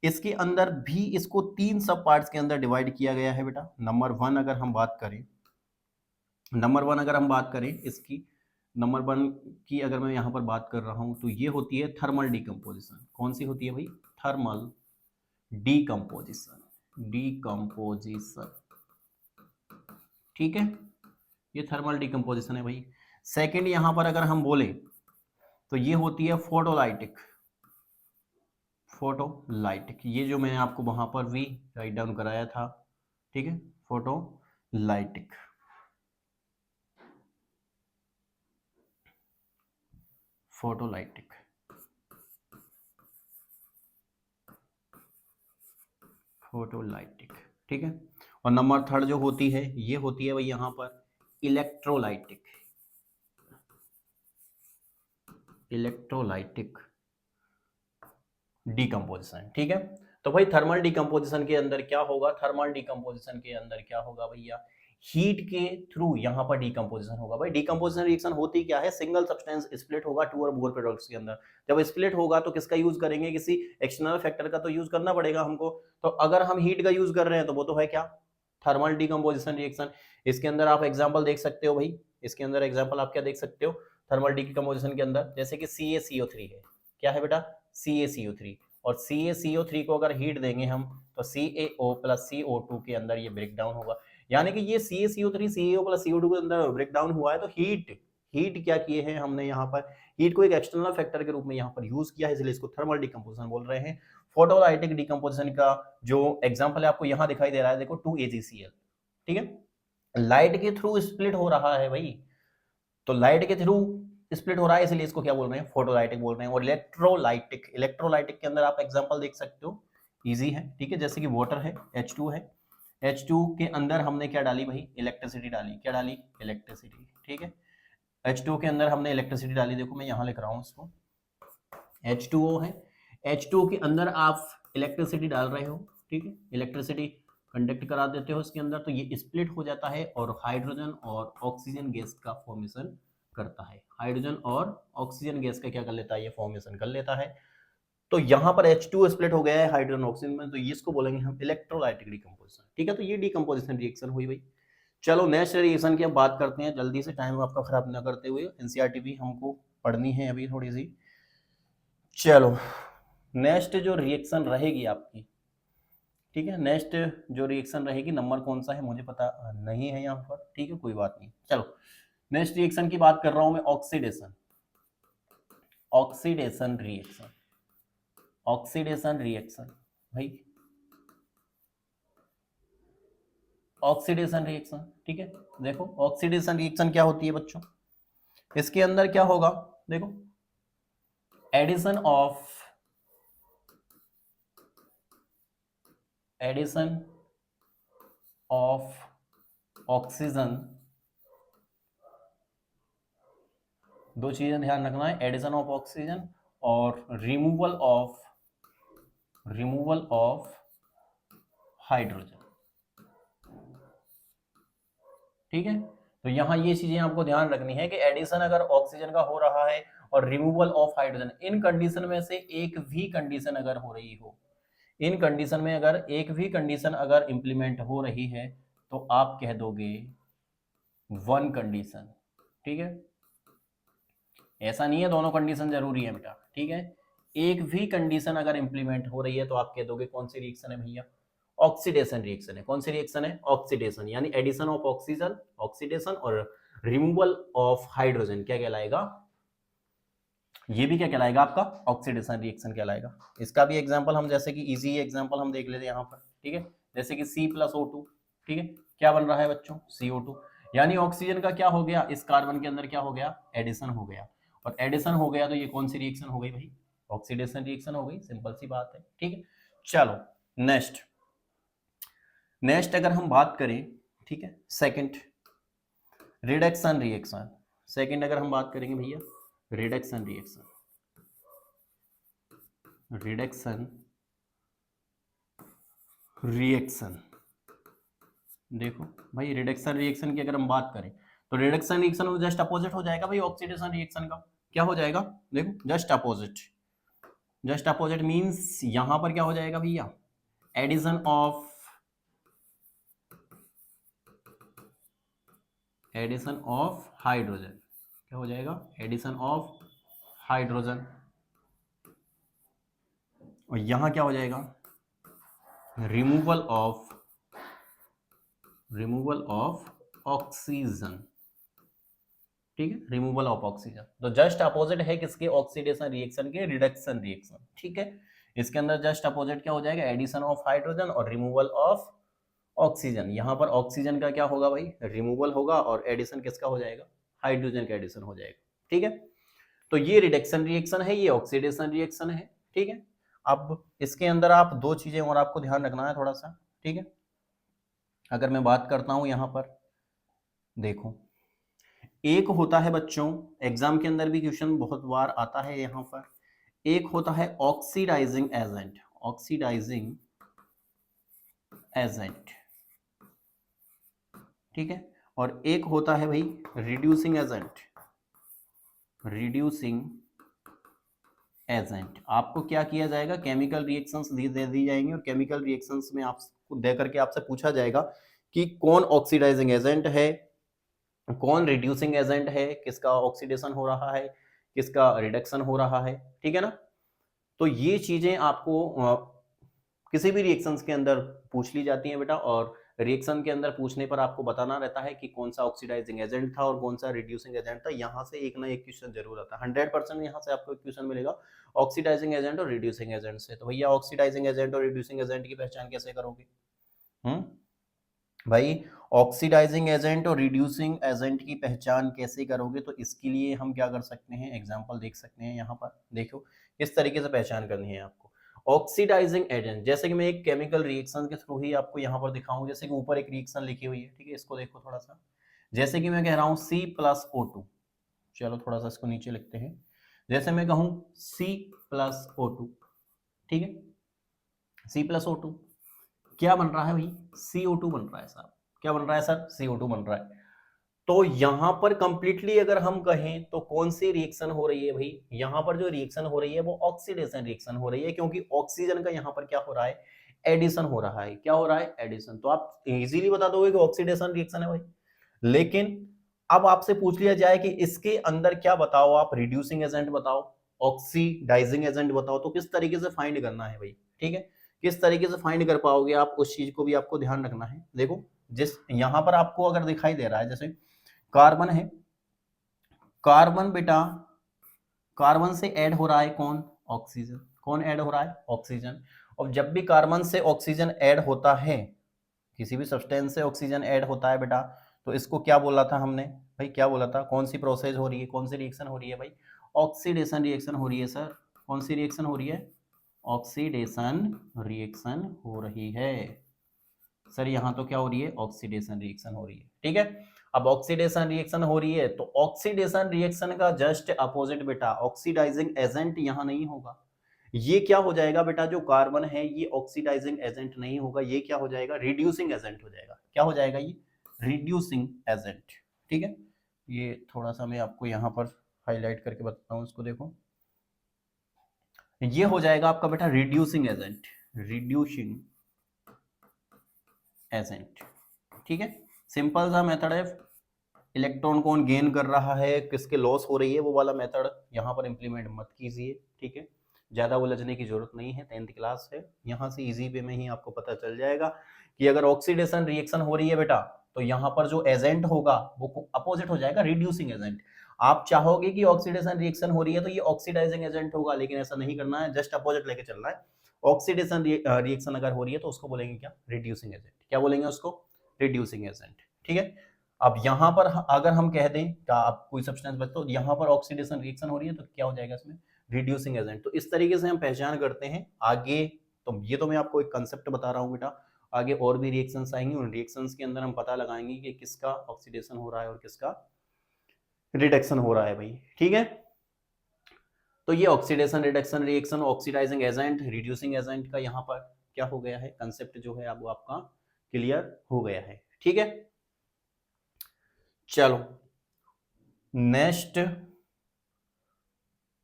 इसके अंदर भी इसको 3 सब पार्ट्स के अंदर डिवाइड किया गया है बेटा। नंबर वन अगर हम बात करें इसकी, नंबर वन की अगर मैं यहाँ पर बात कर रहा हूँ तो ये होती है थर्मल डीकंपोजिशन। कौन सी होती है भाई, थर्मल डीकंपोजिशन। ठीक है, ये थर्मल डीकंपोजिशन है भाई। सेकंड यहां पर अगर हम बोले तो ये होती है फोटोलाइटिक। ये जो मैंने आपको वहां पर भी राइट डाउन कराया था। ठीक है, फोटोलाइटिक। ठीक है, और नंबर थर्ड जो होती है, ये होती है भाई यहाँ पर इलेक्ट्रोलाइटिक डीकंपोजिशन। ठीक है, तो भाई थर्मल डीकंपोजिशन के अंदर क्या होगा, भैया, हीट के थ्रू यहाँ पर डीकंपोजिशन होगा। भाई डीकंपोजिशन रिएक्शन होती क्या है, सिंगल सब्सटेंस स्प्लिट होगा 2 और मोर प्रोडक्ट्स के अंदर। जब स्प्लिट होगा तो किसका यूज करेंगे, किसी एक्सटर्नल फैक्टर का तो यूज करना पड़ेगा हमको। तो अगर हम हीट का यूज कर रहे हैं तो वो तो है क्या, थर्मल डीकंपोजिशन रिएक्शन। इसके अंदर आप एग्जाम्पल देख सकते हो भाई, इसके अंदर एग्जाम्पल आप क्या देख सकते हो थर्मल डीकंपोजिशन के अंदर, जैसे कि CaCO3 है। क्या है बेटा, CaCO3। और CaCO3 को अगर हीट देंगे हम तो CaO प्लस CO2 के अंदर ये ब्रेक डाउन होगा। यानी कि ये CaCO3 CaO प्लस CO2 के अंदर ब्रेक डाउन हुआ है। तो हीट क्या किए हैं हमने यहाँ पर, हीट को एक एक्सटर्नल फैक्टर के रूप में यहाँ पर यूज किया है, इसलिए इसको थर्मल डीकंपोजिशन बोल रहे हैं। फोटोलाइटिक डीकंपोजिशन का जो एग्जांपल है आपको यहाँ दिखाई दे रहा है, देखो 2AgCl। ठीक है, लाइट के थ्रू स्प्लिट हो रहा है भाई, तो लाइट के थ्रू स्प्लिट हो रहा है, इसलिए इसको क्या बोल रहे हैं, फोटोलाइटिक बोल रहे हैं। और इलेक्ट्रोलाइटिक के अंदर आप एग्जांपल देख सकते हो, इजी है। ठीक है, जैसे कि वाटर है, H2 है, H2 के अंदर हमने क्या डाली भाई, इलेक्ट्रिसिटी डाली, क्या डाली, इलेक्ट्रिसिटी, ठीक है। H2 के अंदर हमने इलेक्ट्रिसिटी डाली, देखो मैं यहाँ लिख रहा हूँ इसको, H2O है, H2O के अंदर आप इलेक्ट्रिसिटी डाल रहे हो, ठीक है, इलेक्ट्रिसिटी कंडक्ट करा देते हो इसके अंदर, तो ये स्प्लिट हो जाता है और हाइड्रोजन और ऑक्सीजन गैस का फॉर्मेशन करता है, हाइड्रोजन और ऑक्सीजन गैस का क्या कर लेता है, ये फॉर्मेशन कर लेता है। तो यहाँ पर H2 स्प्लिट हो गया है हाइड्रोजन ऑक्सीजन में, तो इसको बोलेंगे हम इलेक्ट्रोलाइटिक डिकम्पोजिशन, ठीक है। तो ये डिकम्पोजिशन रिएक्शन हुई भाई। चलो नेक्स्ट रिएक्शन की हम बात करते हैं, जल्दी से टाइम आपका खराब ना करते हुए, एनसीईआरटी भी हमको पढ़नी है अभी थोड़ी सी। चलो नेक्स्ट जो रिएक्शन रहेगी आपकी, ठीक है, नेक्स्ट जो रिएक्शन रहेगी, नंबर कौन सा है मुझे पता नहीं है यहाँ पर, ठीक है, कोई बात नहीं। चलो नेक्स्ट रिएक्शन की बात कर रहा हूं मैं, oxidation, oxidation reaction, oxidation reaction भाई, ऑक्सीडेशन रिएक्शन, ठीक है। देखो ऑक्सीडेशन रिएक्शन क्या होती है बच्चों, इसके अंदर क्या होगा, देखो एडिशन ऑफ ऑक्सीजन, दो चीजें ध्यान रखना है, एडिशन ऑफ ऑक्सीजन और रिमूवल ऑफ हाइड्रोजन, ठीक है। तो यहां ये चीजें आपको ध्यान रखनी है कि एडिशन अगर ऑक्सीजन का हो रहा है और removal of hydrogen, in condition में से एक भी कंडीशन अगर हो रही हो, इन कंडीशन में अगर एक भी कंडीशन अगर इंप्लीमेंट हो रही है, तो आप कह दोगे वन कंडीशन, ठीक है। ऐसा नहीं है दोनों कंडीशन जरूरी है बेटा, ठीक है। एक भी कंडीशन अगर इंप्लीमेंट हो रही है तो आप कह दोगे कौन सी रिएक्शन है भैया, ऑक्सीडेशन रिएक्शन है। कौन सी रिएक्शन है, ऑक्सीडेशन, यानी एडिशन ऑफ ऑक्सीजन, ऑक्सीडेशन, और रिमूवल ऑफ हाइड्रोजन क्या कहलाएगा, ये भी क्या कहलाएगा आपका, ऑक्सीडेशन रिएक्शन कहलाएगा। इसका भी एग्जांपल हम, जैसे कि इजी एग्जांपल हम देख लेते हैं यहाँ पर, ठीक है। जैसे कि C+O2, ठीक है, क्या बन रहा है बच्चों, CO2, यानी ऑक्सीजन का क्या हो गया, इस कार्बन के अंदर क्या हो गया, एडिशन हो गया, और एडिशन हो गया तो ये कौन सी रिएक्शन हो गई भाई, ऑक्सीडेशन रिएक्शन हो गई, सिंपल सी बात है, ठीक है। चलो नेक्स्ट, नेक्स्ट अगर हम बात करें, ठीक है, सेकंड रिडक्शन रिएक्शन, सेकंड अगर हम बात करेंगे भैया, रिडक्शन रिएक्शन, रिडक्शन रिएक्शन, देखो भाई रिडक्शन रिएक्शन की अगर हम बात करें तो रिडक्शन रिएक्शन में जस्ट अपोजिट हो जाएगा भाई ऑक्सीडेशन रिएक्शन का, क्या हो जाएगा, देखो just opposite, just opposite means यहां पर क्या हो जाएगा भैया, एडिशन ऑफ हाइड्रोजन, क्या हो जाएगा, एडिशन ऑफ हाइड्रोजन, और यहां क्या हो जाएगा, रिमूवल ऑफ ऑक्सीजन, ठीक है, रिमूवल ऑफ ऑक्सीजन। तो जस्ट अपोजिट है किसके, ऑक्सीडेशन रिएक्शन के, रिडक्शन रिएक्शन, ठीक है। इसके अंदर जस्ट अपोजिट क्या हो जाएगा, एडिशन ऑफ हाइड्रोजन और रिमूवल ऑफ ऑक्सीजन। यहां पर ऑक्सीजन का क्या होगा भाई, रिमूवल होगा, और एडिशन किसका हो जाएगा, हाइड्रोजन का एडिशन हो जाएगा, ठीक है। तो ये रिडक्शन रिएक्शन है, ये ऑक्सीडेशन रिएक्शन है, ठीक है। अब इसके अंदर आप दो चीजें और आपको ध्यान रखना है थोड़ा सा, ठीक है। अगर मैं बात करता हूं यहां पर, देखो एक होता है बच्चों, एग्जाम के अंदर भी क्वेश्चन बहुत बार आता है यहां पर, एक होता है ऑक्सीडाइजिंग एजेंट, ऑक्सीडाइजिंग एजेंट, ठीक है, और एक होता है भाई रिड्यूसिंग एजेंट, रिड्यूसिंग एजेंट। आपको क्या किया जाएगा, केमिकल रिएक्शंस दे दी जाएंगी, और केमिकल रिएक्शंस में आपको दे करके आपसे पूछा जाएगा कि कौन ऑक्सीडाइजिंग एजेंट है, कौन रिड्यूसिंग एजेंट है, किसका ऑक्सीडेशन हो रहा है, किसका रिडक्शन हो रहा है, ठीक है ना। तो ये चीजें आपको किसी भी रिएक्शंस के अंदर पूछ ली जाती हैं बेटा, और रिएक्शन के अंदर पूछने पर आपको बताना रहता है कि कौन सा ऑक्सीडाइजिंग एजेंट था और कौन सा रिड्यूसिंग एजेंट था। यहाँ से एक ना एक क्वेश्चन जरूर आता है, 100% यहाँ से आपको क्वेश्चन मिलेगा ऑक्सीडाइजिंग एजेंट और रिड्यूसिंग एजेंट से। तो भैया ऑक्सीडाइजिंग एजेंट और रिड्यूसिंग एजेंट की पहचान कैसे करोगे, भाई ऑक्सीडाइजिंग एजेंट और रिड्यूसिंग एजेंट की पहचान कैसे करोगे, तो इसके लिए हम क्या कर सकते हैं, एग्जांपल देख सकते हैं यहाँ पर, देखो इस तरीके से पहचान करनी है आपको। ऑक्सीडाइजिंग एजेंट, जैसे कि मैं एक केमिकल रिएक्शन के थ्रू ही आपको यहाँ पर दिखाऊं, जैसे कि ऊपर एक रिएक्शन लिखी हुई है, ठीक है, इसको देखो थोड़ा सा, जैसे कि मैं कह रहा हूँ C+O2, चलो थोड़ा सा इसको नीचे लिखते हैं, जैसे मैं कहूँ C+O2, ठीक है, C+O2 क्या बन रहा है भाई, CO2 बन रहा है साहब, क्या बन रहा है सर, CO2 बन रहा है। तो यहां पर कंप्लीटली अगर हम कहें तो कौन सी रिएक्शन हो रही है भाई, यहां पर जो रिएक्शन हो रही है वो ऑक्सीडेशन रिएक्शन हो रही है, क्योंकि ऑक्सीजन का यहां पर क्या हो रहा है, एडिशन हो रहा है, क्या हो रहा है, एडिशन। तो आप इजीली बता दोगे कि ऑक्सीडेशन रिएक्शन है भाई, लेकिन अब आपसे पूछ लिया जाए कि इसके अंदर क्या बताओ, आप रिड्यूसिंग एजेंट बताओ, ऑक्सीडाइजिंग एजेंट बताओ, तो किस तरीके से फाइंड करना है भाई, ठीक है, किस तरीके से फाइंड कर पाओगे आप, उस चीज को भी आपको ध्यान रखना है। देखो जिस यहां पर आपको अगर दिखाई दे रहा है, जैसे कार्बन है, कार्बन बेटा, कार्बन से ऐड हो रहा है कौन, ऑक्सीजन, कौन ऐड हो रहा है, ऑक्सीजन। और जब भी कार्बन से ऑक्सीजन ऐड होता है, किसी भी सब्सटेंस से ऑक्सीजन ऐड होता है बेटा, तो इसको क्या बोला था हमने भाई, क्या बोला था, कौन सी प्रोसेस हो रही है, कौन सी रिएक्शन हो रही है भाई, ऑक्सीडेशन रिएक्शन हो रही है सर, कौन सी रिएक्शन हो रही है, ऑक्सीडेशन रिएक्शन हो रही है सर, यहां तो क्या हो रही है, ऑक्सीडेशन रिएक्शन हो रही है, ठीक है। अब ऑक्सीडेशन रिएक्शन हो रही है तो ऑक्सीडेशन रिएक्शन का जस्ट अपोजिट बेटा ऑक्सीडाइजिंग एजेंट यहां नहीं होगा, ये क्या हो जाएगा बेटा, जो कार्बन है ये ऑक्सीडाइजिंग एजेंट नहीं होगा, ये क्या हो जाएगा, रिड्यूसिंग एजेंट हो जाएगा, क्या हो जाएगा ये, रिड्यूसिंग एजेंट, ठीक है। ये थोड़ा सा मैं आपको यहां पर हाईलाइट करके बताता हूं, इसको देखो, ये हो जाएगा आपका बेटा रिड्यूसिंग एजेंट, रिड्यूसिंग एजेंट, ठीक है। सिंपल सा मेथड है, इलेक्ट्रॉन कौन गेन कर रहा है, किसके लॉस हो रही है, वो वाला मेथड यहाँ पर इंप्लीमेंट मत कीजिए, ठीक है, ज्यादा उलझने की जरूरत नहीं है, 10th क्लास है, यहाँ से इजी वे में ही आपको पता चल जाएगा कि अगर ऑक्सीडेशन रिएक्शन हो रही है बेटा, तो यहाँ पर जो एजेंट होगा वो अपोजिट हो जाएगा, रिड्यूसिंग एजेंट। आप चाहोगे कि ऑक्सीडेशन रिएक्शन हो रही है तो ये ऑक्सीडाइजिंग एजेंट होगा, लेकिन ऐसा नहीं करना है, जस्ट अपोजिट लेके चलना है। ऑक्सीडेशन रिएक्शन अगर हो रही है तो उसको बोलेंगे क्या, रिड्यूसिंग एजेंट, क्या बोलेंगे उसको, रिड्यूसिंग एजेंट, ठीक है। अब यहां पर अगर हम कह दें क्या आप कोई सब्सटेंस बचता तो यहां पर ऑक्सीडेशन रिएक्शन हो रही है तो क्या हो जाएगा इसमें, रिड्यूसिंग एजेंट। तो इस तरीके से हम पहचान करते हैं आगे। तो ये तो मैं आपको एक कंसेप्ट बता रहा हूं बेटा, आगे और भी रिएक्शंस आएंगे, उन रिएक्शंस के अंदर हम पता लगाएंगे कि किसका ऑक्सीडेशन हो रहा है और किसका रिडक्शन हो रहा है भाई, ठीक है। तो ये oxidation reduction reaction, oxidising agent, reducing agent का यहाँ पर क्या हो गया है, कंसेप्ट जो है अब वो आपका क्लियर हो गया है, ठीक है। चलो नेक्स्ट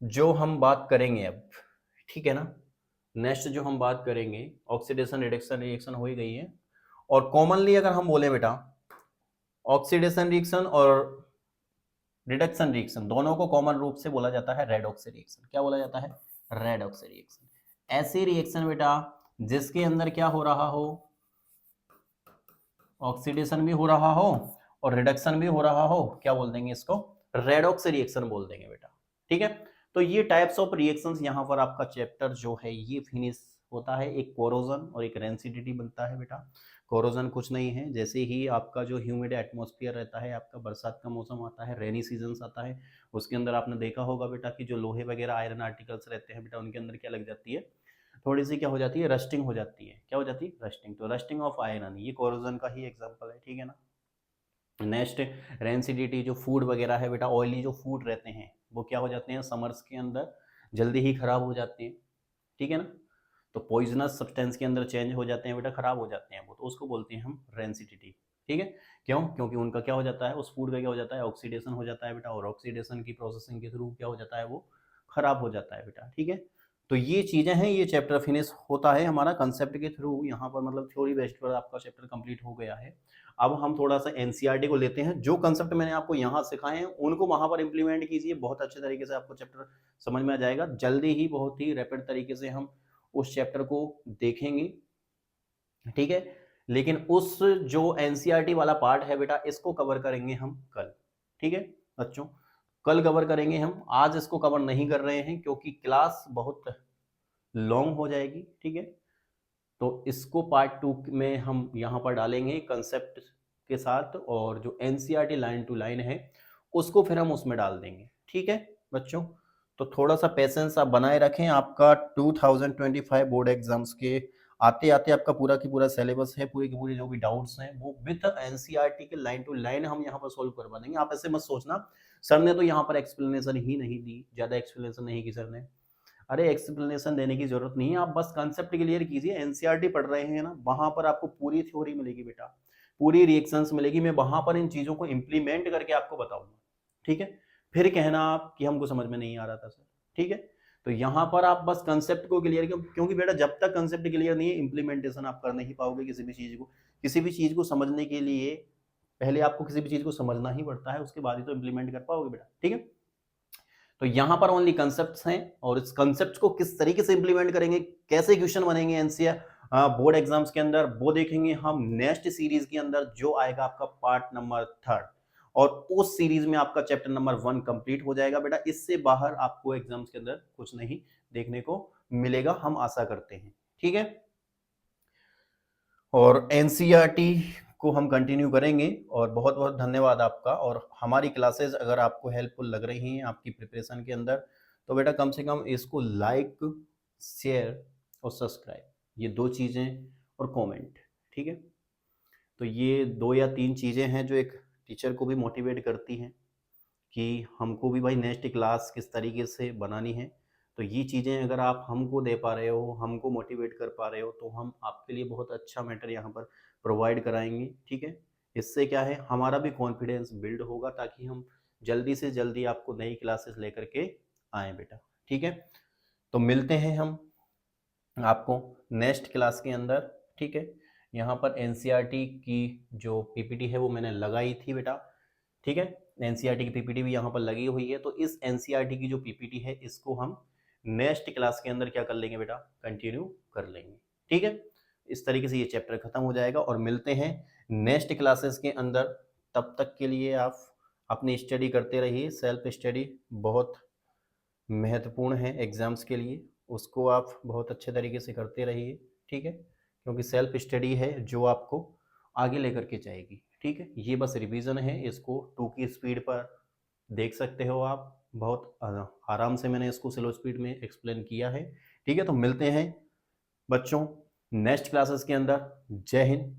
जो हम बात करेंगे अब, ठीक है ना, नेक्स्ट जो हम बात करेंगे, ऑक्सीडेशन रिडक्शन रिएक्शन हो ही गई है, और कॉमनली अगर हम बोले बेटा ऑक्सीडेशन रिएक्शन और रिडक्शन रिएक्शन दोनों को कॉमन रूप से बोला जाता है रेडॉक्स रिएक्शन, क्या बोला जाता है, रेडॉक्स रिएक्शन। ऐसी रिएक्शन बेटा जिसके अंदर क्या हो रहा हो, ऑक्सीडेशन भी हो रहा हो और रिडक्शन भी हो रहा हो, क्या बोल देंगे इसको, रेडॉक्स रिएक्शन बोल देंगे बेटा, ठीक है। तो ये टाइप्स ऑफ रिएक्शंस यहाँ पर आपका चैप्टर जो है ये फिनिश होता है, एक कोरोजन और एक रेंसिडिटी बनता है बेटा। कोरोजन कुछ नहीं है, जैसे ही आपका जो ह्यूमिड एटमॉस्फेयर रहता है, आपका बरसात का मौसम आता है, रेनी सीजन आता है, उसके अंदर आपने देखा होगा बेटा कि जो लोहे वगैरह आयरन आर्टिकल्स रहते हैं बेटा, उनके अंदर क्या लग जाती है, थोड़ी सी क्या हो जाती है, रस्टिंग हो जाती है, क्या हो जाती है, रस्टिंग। तो रस्टिंग ऑफ आयरन ये कोरोजन का ही एग्जांपल है, ठीक है ना। नेक्स्ट रेंसिडिटी, जो फूड वगैरह है बेटा, ऑयली जो फूड रहते हैं वो क्या हो जाते हैं, समर्स के अंदर जल्दी ही खराब हो जाते हैं, ठीक है ना। तो पॉइजनस सब्सटेंस के अंदर चेंज हो जाते हैं बेटा, खराब हो जाते हैं वो, तो उसको बोलते हैं हम रेंसिडिटी, ठीक है। क्यों, क्योंकि उनका क्या हो जाता है, उस फूड का क्या हो जाता है, ऑक्सीडेशन हो जाता है बेटा, और ऑक्सीडेशन की प्रोसेसिंग के थ्रू क्या हो जाता है, वो खराब हो जाता है बेटा, ठीक है। तो ये चीजें हैं, ये चैप्टर फिनिश होता है हमारा कंसेप्ट के थ्रू, यहाँ पर मतलब थ्योरी बेस्ड पर आपका चैप्टर कंप्लीट हो गया है। अब हम थोड़ा सा एनसीईआरटी को लेते हैं, जो कंसेप्ट मैंने आपको यहाँ सिखाए हैं उनको वहां पर इंप्लीमेंट कीजिए, बहुत अच्छे तरीके से आपको चैप्टर समझ में आ जाएगा। जल्दी ही बहुत ही रैपिड तरीके से हम उस चैप्टर को देखेंगे, ठीक है। लेकिन उस जो एनसीईआरटी वाला पार्ट है बेटा, इसको कवर करेंगे हम कल, ठीक है बच्चों, कल कवर करेंगे हम, आज इसको कवर नहीं कर रहे हैं क्योंकि क्लास बहुत लॉन्ग हो जाएगी, ठीक है। तो इसको पार्ट 2 में हम यहाँ पर डालेंगे कंसेप्ट के साथ, और जो एनसीईआरटी लाइन टू लाइन है उसको फिर हम उसमें डाल देंगे, ठीक है बच्चों। तो थोड़ा सा पेशेंस आप बनाए रखें। आपका 2025 बोर्ड एग्जाम्स के आते आते आपका पूरा की पूरा सिलेबस है, पूरी की पूरी जो भी डाउट्स हैं वो विद एनसीईआरटी के लाइन टू लाइन हम यहाँ पर सोल्व करवा देंगे। आप ऐसे मत सोचना सर ने तो यहाँ पर एक्सप्लेनेशन ही नहीं दी, ज्यादा एक्सप्लेनेशन नहीं की सर ने। अरे एक्सप्लेनेशन देने की जरूरत नहीं है, आप बस कंसेप्ट क्लियर कीजिए। एनसीईआरटी पढ़ रहे हैं ना, वहां पर आपको पूरी थ्योरी मिलेगी बेटा, पूरी रिएक्शंस मिलेगी। मैं वहां पर इन चीजों को इंप्लीमेंट करके आपको बताऊंगा, ठीक है। फिर कहना आप कि हमको समझ में नहीं आ रहा था सर, ठीक है। तो यहाँ पर आप बस कंसेप्ट को क्लियर, क्योंकि बेटा जब तक कंसेप्ट क्लियर नहीं है इंप्लीमेंटेशन आप कर नहीं पाओगे किसी भी चीज को। किसी भी चीज को समझने के लिए पहले आपको किसी भी चीज को समझना ही पड़ता है, उसके बाद ही तो इंप्लीमेंट कर पाओगे बेटा, ठीक है। तो यहां पर ओनली कंसेप्ट्स हैं, और इस कंसेप्ट्स को किस तरीके से इंप्लीमेंट करेंगे, कैसे क्वेश्चन बनेंगे एनसीआर बोर्ड एग्जाम्स के अंदर, वो देखेंगे हम नेक्स्ट सीरीज के अंदर जो आएगा आपका पार्ट नंबर 3। और उस सीरीज में आपका चैप्टर नंबर 1 कंप्लीट हो जाएगा बेटा। इससे बाहर आपको एग्जाम्स के अंदर कुछ नहीं देखने को मिलेगा, हम आशा करते हैं, ठीक है। और एनसीईआरटी को हम कंटिन्यू करेंगे। और बहुत बहुत धन्यवाद आपका। और हमारी क्लासेस अगर आपको हेल्पफुल लग रही हैं आपकी प्रिपरेशन के अंदर, तो बेटा कम से कम इसको लाइक, शेयर और सब्सक्राइब, ये 2 चीज़ें, और कमेंट, ठीक है। तो ये 2 या 3 चीज़ें हैं जो एक टीचर को भी मोटिवेट करती हैं कि हमको भी भाई नेक्स्ट क्लास किस तरीके से बनानी है। तो ये चीज़ें अगर आप हमको दे पा रहे हो, हमको मोटिवेट कर पा रहे हो, तो हम आपके लिए बहुत अच्छा मैटर यहाँ पर प्रोवाइड कराएंगे, ठीक है। इससे क्या है, हमारा भी कॉन्फिडेंस बिल्ड होगा, ताकि हम जल्दी से जल्दी आपको नई क्लासेस लेकर के आएँ बेटा, ठीक है। तो मिलते हैं हम आपको नेक्स्ट क्लास के अंदर, ठीक है। यहाँ पर एनसीईआरटी की जो पीपीटी है वो मैंने लगाई थी बेटा, ठीक है। एनसीईआरटी की पीपीटी भी यहाँ पर लगी हुई है। तो इस एनसीईआरटी की जो पीपीटी है इसको हम नेक्स्ट क्लास के अंदर क्या कर लेंगे बेटा, कंटिन्यू कर लेंगे, ठीक है। इस तरीके से ये चैप्टर खत्म हो जाएगा और मिलते हैं नेक्स्ट क्लासेस के अंदर। तब तक के लिए आप अपनी स्टडी करते रहिए। सेल्फ स्टडी बहुत महत्वपूर्ण है एग्जाम्स के लिए, उसको आप बहुत अच्छे तरीके से करते रहिए, ठीक है। क्योंकि सेल्फ स्टडी है जो आपको आगे लेकर के जाएगी, ठीक है। ये बस रिवीजन है, इसको 2 की स्पीड पर देख सकते हो आप। बहुत आराम से मैंने इसको स्लो स्पीड में एक्सप्लेन किया है, ठीक है। तो मिलते हैं बच्चों नेक्स्ट क्लासेस के अंदर। जय हिंद।